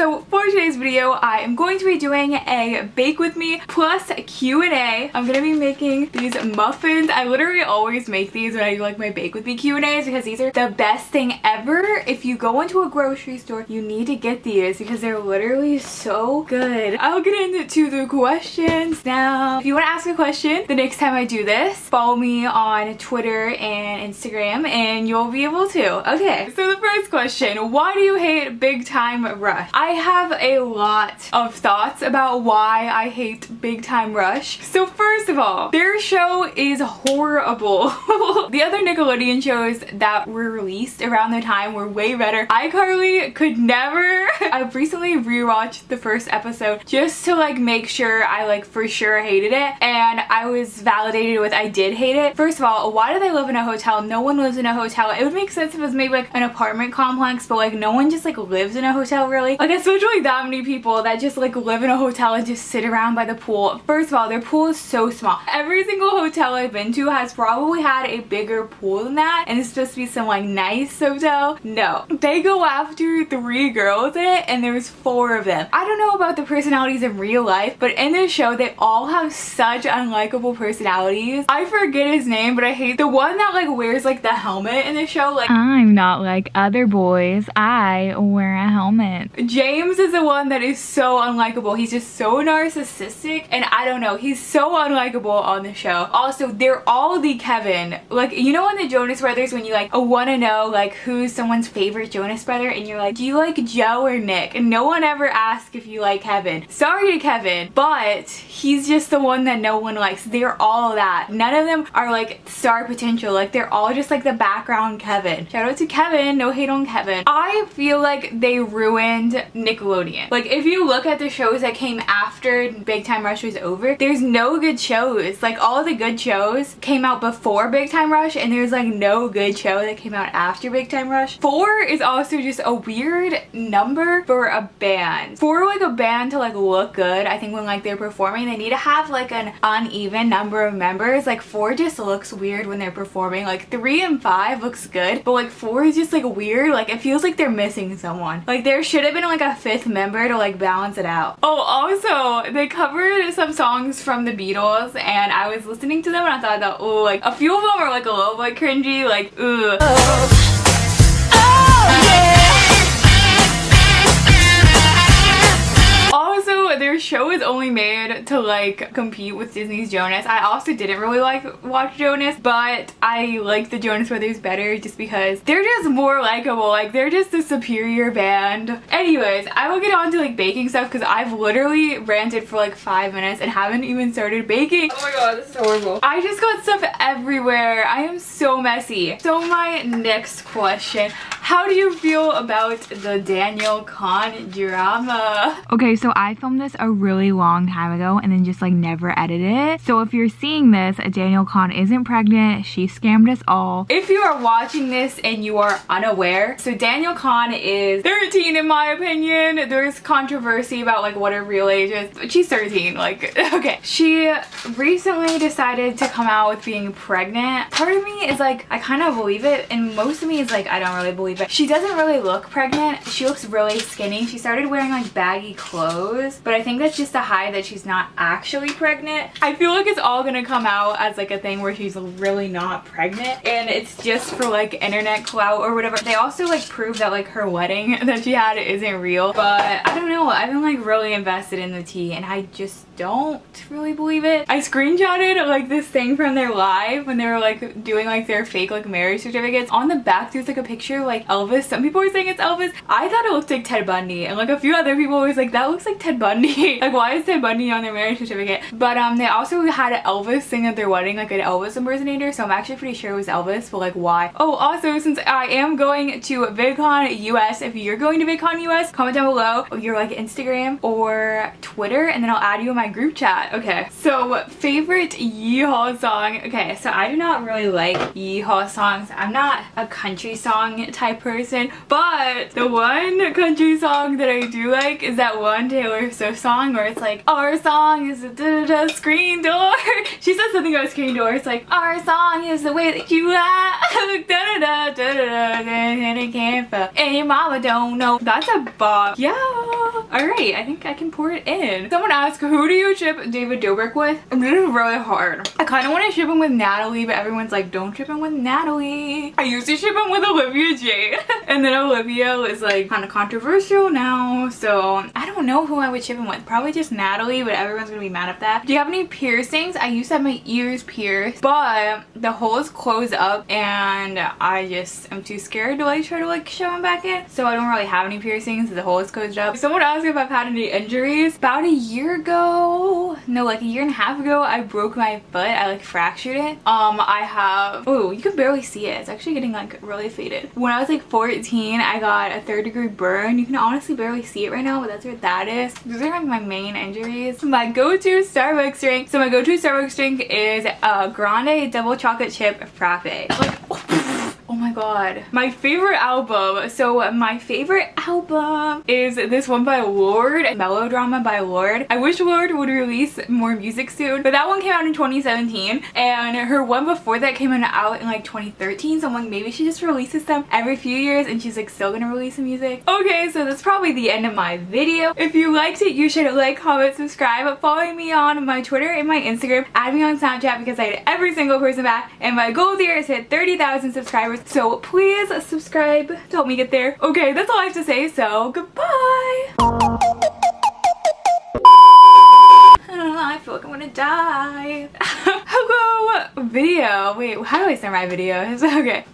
So for today's video, I am going to be doing a bake with me plus Q&A. I'm gonna be making these muffins. I literally always make these when I do like my bake with me Q&As because these are the best thing ever. If you go into a grocery store, you need to get these because they're literally so good. I'll get into the questions now. If you want to ask a question the next time I do this, follow me on Twitter and Instagram and you'll be able to. Okay, so the first question, why do you hate Big Time Rush? I have a lot of thoughts about why I hate Big Time Rush. So first of all, their show is horrible. The other Nickelodeon shows that were released around the time were way better. iCarly could never. I've recently rewatched the first episode just to like make sure I like for sure hated it, and I was validated with I did hate it. First of all, why do they live in a hotel? No one lives in a hotel. It would make sense if it was maybe like an apartment complex, but like no one just like lives in a hotel really. Like especially that many people that just like live in a hotel and just sit around by the pool. First of all, their pool is so small. Every single hotel I've been to has probably had a bigger pool than that, and it's supposed to be some like nice hotel. No, they go after 3 girls in it and there's 4 of them. I don't know about the personalities in real life, but in this show they all have such unlikable personalities. I forget his name, but I hate the one that like wears like the helmet in the show. Like, I'm not like other boys, I wear a helmet. James is the one that is so unlikable. He's just so narcissistic, and I don't know, he's so unlikable on the show. Also, they're all the Kevin. Like, you know in the Jonas Brothers when you like want to know like who's someone's favorite Jonas brother and you're like, do you like Joe or Nick? And no one ever asks if you like Kevin. Sorry to Kevin, but he's just the one that no one likes. They're all that. None of them are like star potential. Like they're all just like the background Kevin. Shout out to Kevin, no hate on Kevin. I feel like they ruined Nickelodeon. Like if you look at the shows that came after Big Time Rush was over, there's no good shows. Like all of the good shows came out before Big Time Rush, and there's like no good show that came out after Big Time Rush. 4 is also just a weird number for a band. For like a band to like look good, I think when like they're performing, they need to have like an uneven number of members. Like 4 just looks weird when they're performing. Like 3 and 5 looks good, but like 4 is just like weird. Like it feels like they're missing someone. Like there should have been like a 5th member to like balance it out. Oh, also they covered some songs from the Beatles, and I was listening to them and I thought that, oh, like a few of them are like a little bit cringy, like ugh. Also, their show is only made to like compete with Disney's Jonas. I also didn't really watch Jonas, but I like the Jonas Brothers better just because they're just more likable. Like they're just a superior band. Anyways, I will get on to like baking stuff because I've literally ranted for like 5 minutes and haven't even started baking. Oh my god, this is horrible. I just got stuff everywhere. I am so messy. So my next question, how do you feel about the Daniel Kahn drama? Okay, so I filmed this a really long time ago and then just like never edited it. So if you're seeing this, Daniel Kahn isn't pregnant. She scammed us all. If you are watching this and you are unaware, so Daniel Kahn is 13 in my opinion. There's controversy about like what her real age is, but she's 13. Like, okay. She recently decided to come out with being pregnant. Part of me is like, I kind of believe it, and most of me is like, I don't really believe it. She doesn't really look pregnant. She looks really skinny. She started wearing like baggy clothes, but I think that's just to hide that she's not actually pregnant. I feel like it's all gonna come out as like a thing where she's really not pregnant and it's just for like internet clout or whatever. They also like prove that like her wedding that she had isn't real, but I don't know. I've been like really invested in the tea and I just don't really believe it. I screenshotted like this thing from their live when they were like doing like their fake like marriage certificates. On the back there's like a picture of like Elvis. Some people were saying it's Elvis. I thought it looked like Ted Bundy, and like a few other people was like, that looks like Ted Bundy. Like why is Ted Bundy on their marriage certificate? But they also had Elvis sing at their wedding, like an Elvis impersonator, so I'm actually pretty sure it was Elvis, but like why? Oh, also since I am going to VidCon US, if you're going to VidCon US, comment down below your like Instagram or Twitter and then I'll add you in my group chat. Okay, so favorite Yeehaw song. Okay, so I do not really like Yeehaw songs. I'm not a country song type type person, but the one country song that I do like is that one Taylor Swift song where it's like, our song is a screen door. She says something about screen door. It's like, our song is the way that you look, and it can't fall, and your mama don't know. That's a bop. Yeah. Alright, I think I can pour it in. Someone asked, who do you ship David Dobrik with? This is really hard. I kind of want to ship him with Natalie, but everyone's like, don't ship him with Natalie. I used to ship him with Olivia Jade. And then Olivia is like kind of controversial now, so I don't know who I would ship him with. Probably just Natalie, but everyone's gonna be mad at that. Do you have any piercings? I used to have my ears pierced, but the holes close up and I just am too scared to like try to like shove them back in. So I don't really have any piercings. The hole is closed up. Someone asked if I've had any injuries. About a year ago, no, like a year and a half ago, I broke my foot. I like fractured it. I have, oh, you can barely see it. It's actually getting like really faded. When I was like 14, I got a 3rd-degree burn. You can honestly barely see it right now, but that's what that is. Those are like my main injuries. My go-to Starbucks drink. So my go-to Starbucks drink is a grande double chocolate chip frappe. Like, oh my god. My favorite album. So my favorite album is this one by Lorde, Melodrama by Lorde. I wish Lorde would release more music soon, but that one came out in 2017 and her one before that came out in like 2013. So I'm like, maybe she just releases them every few years and she's like still gonna release some music. Okay, so that's probably the end of my video. If you liked it, you should like, comment, subscribe, follow me on my Twitter and my Instagram, add me on Snapchat because I had every single person back, and my goal here is to hit 30,000 subscribers. So please subscribe to help me get there. Okay, that's all I have to say, so goodbye. I feel like I'm gonna die. Hello, video. Wait, how do I start my videos? Okay.